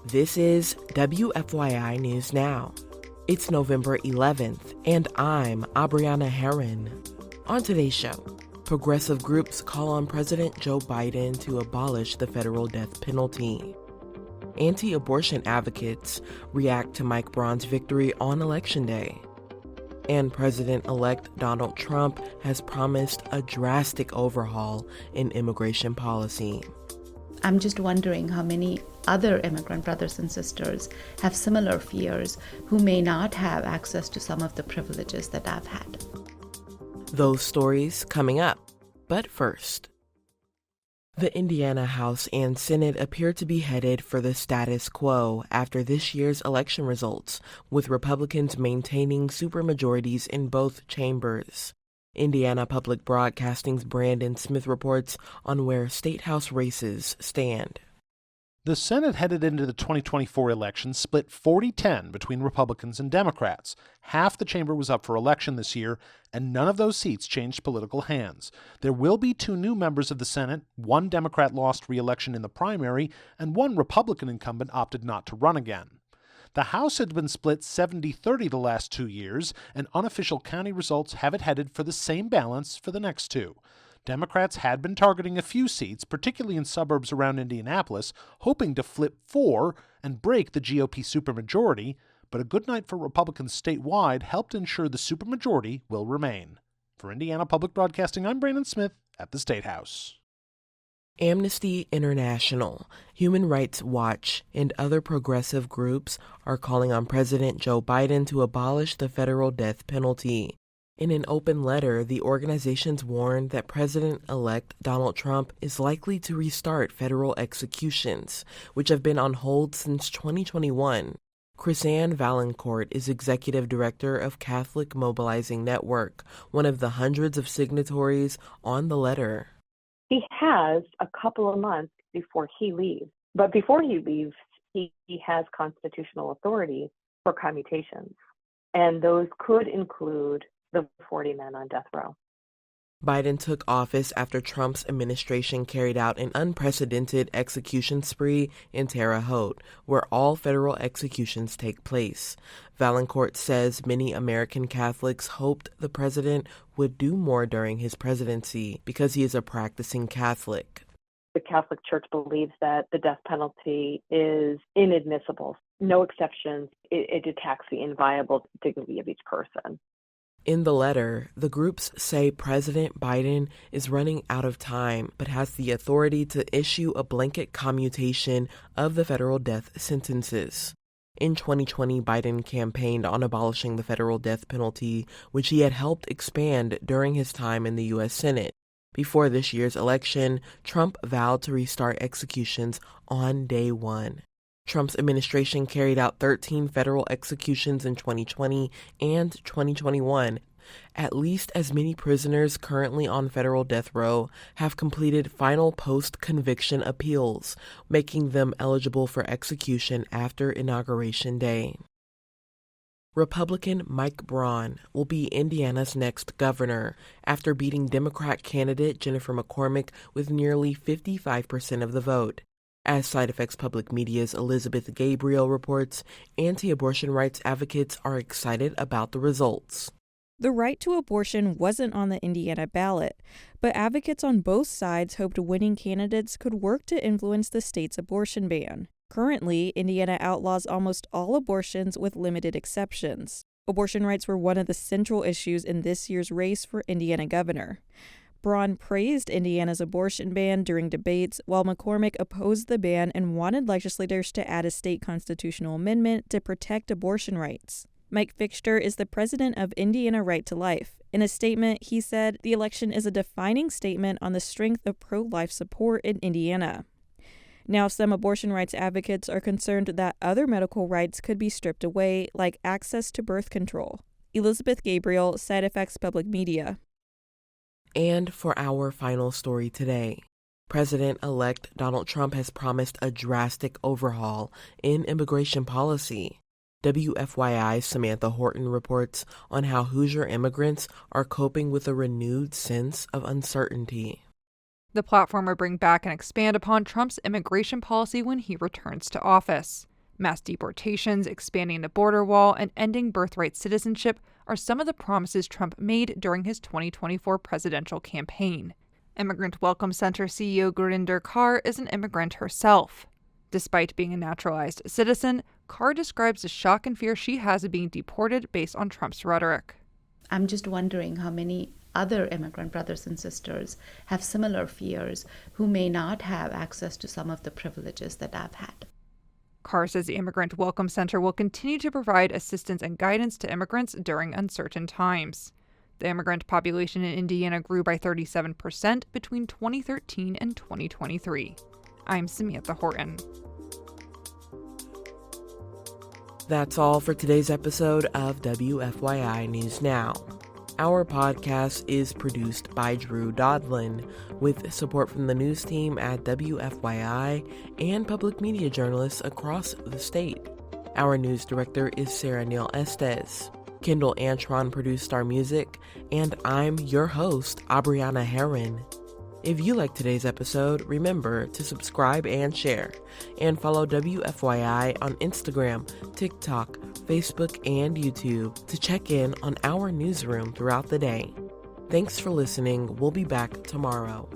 This is WFYI News Now. It's November 11th, and I'm Abriana Herron. On today's show, progressive groups call on President Joe Biden to abolish the federal death penalty. Anti-abortion advocates react to Mike Braun's victory on Election Day. And President-elect Donald Trump has promised a drastic overhaul in immigration policy. I'm just wondering how many other immigrant brothers and sisters have similar fears who may not have access to some of the privileges that I've had. Those stories coming up. But first, the Indiana House and Senate appear to be headed for the status quo after this year's election results, with Republicans maintaining supermajorities in both chambers. Indiana Public Broadcasting's Brandon Smith reports on where Statehouse races stand. The Senate headed into the 2024 election split 40-10 between Republicans and Democrats. Half the chamber was up for election this year, and none of those seats changed political hands. There will be 2 new members of the Senate. One Democrat lost re-election in the primary, and one Republican incumbent opted not to run again. The House had been split 70-30 the last 2 years, and unofficial county results have it headed for the same balance for the next 2. Democrats had been targeting a few seats, particularly in suburbs around Indianapolis, hoping to flip 4 and break the GOP supermajority, but a good night for Republicans statewide helped ensure the supermajority will remain. For Indiana Public Broadcasting, I'm Brandon Smith at the Statehouse. Amnesty International, Human Rights Watch, and other progressive groups are calling on President Joe Biden to abolish the federal death penalty. In an open letter, the organizations warned that President-elect Donald Trump is likely to restart federal executions, which have been on hold since 2021. Chrisanne Valancourt is executive director of Catholic Mobilizing Network, one of the hundreds of signatories on the letter. He has a couple of months before he leaves. But before he leaves, he has constitutional authority for commutations. And those could include the 40 men on death row. Biden took office after Trump's administration carried out an unprecedented execution spree in Terre Haute, where all federal executions take place. Valancourt says many American Catholics hoped the president would do more during his presidency because he is a practicing Catholic. The Catholic Church believes that the death penalty is inadmissible. No exceptions. It attacks the inviolable dignity of each person. In the letter, the groups say President Biden is running out of time but has the authority to issue a blanket commutation of the federal death sentences. In 2020, Biden campaigned on abolishing the federal death penalty, which he had helped expand during his time in the U.S. Senate. Before this year's election, Trump vowed to restart executions on day 1. Trump's administration carried out 13 federal executions in 2020 and 2021. At least as many prisoners currently on federal death row have completed final post-conviction appeals, making them eligible for execution after Inauguration Day. Republican Mike Braun will be Indiana's next governor after beating Democrat candidate Jennifer McCormick with nearly 55% of the vote. As Side Effects Public Media's Elizabeth Gabriel reports, anti-abortion rights advocates are excited about the results. The right to abortion wasn't on the Indiana ballot, but advocates on both sides hoped winning candidates could work to influence the state's abortion ban. Currently, Indiana outlaws almost all abortions with limited exceptions. Abortion rights were one of the central issues in this year's race for Indiana governor. Braun praised Indiana's abortion ban during debates, while McCormick opposed the ban and wanted legislators to add a state constitutional amendment to protect abortion rights. Mike Fixter is the president of Indiana Right to Life. In a statement, he said, "The election is a defining statement on the strength of pro-life support in Indiana." Now, some abortion rights advocates are concerned that other medical rights could be stripped away, like access to birth control. Elizabeth Gabriel, Side Effects Public Media. And for our final story today, President-elect Donald Trump has promised a drastic overhaul in immigration policy. WFYI's Samantha Horton reports on how Hoosier immigrants are coping with a renewed sense of uncertainty. The platform will bring back and expand upon Trump's immigration policy when he returns to office. Mass deportations, expanding the border wall, and ending birthright citizenship are some of the promises Trump made during his 2024 presidential campaign. Immigrant Welcome Center CEO Gurinder Kaur is an immigrant herself. Despite being a naturalized citizen, Kaur describes the shock and fear she has of being deported based on Trump's rhetoric. I'm just wondering how many other immigrant brothers and sisters have similar fears who may not have access to some of the privileges that I've had. Kaur says the Immigrant Welcome Center will continue to provide assistance and guidance to immigrants during uncertain times. The immigrant population in Indiana grew by 37% between 2013 and 2023. I'm Samantha Horton. That's all for today's episode of WFYI News Now. Our podcast is produced by Drew Daudelin, with support from the news team at WFYI and public media journalists across the state. Our news director is Sarah Neal-Estes. Kendall Antron produced our music, and I'm your host, Abriana Herron. If you like today's episode, remember to subscribe and share, and follow WFYI on Instagram, TikTok, Facebook, and YouTube to check in on our newsroom throughout the day. Thanks for listening. We'll be back tomorrow.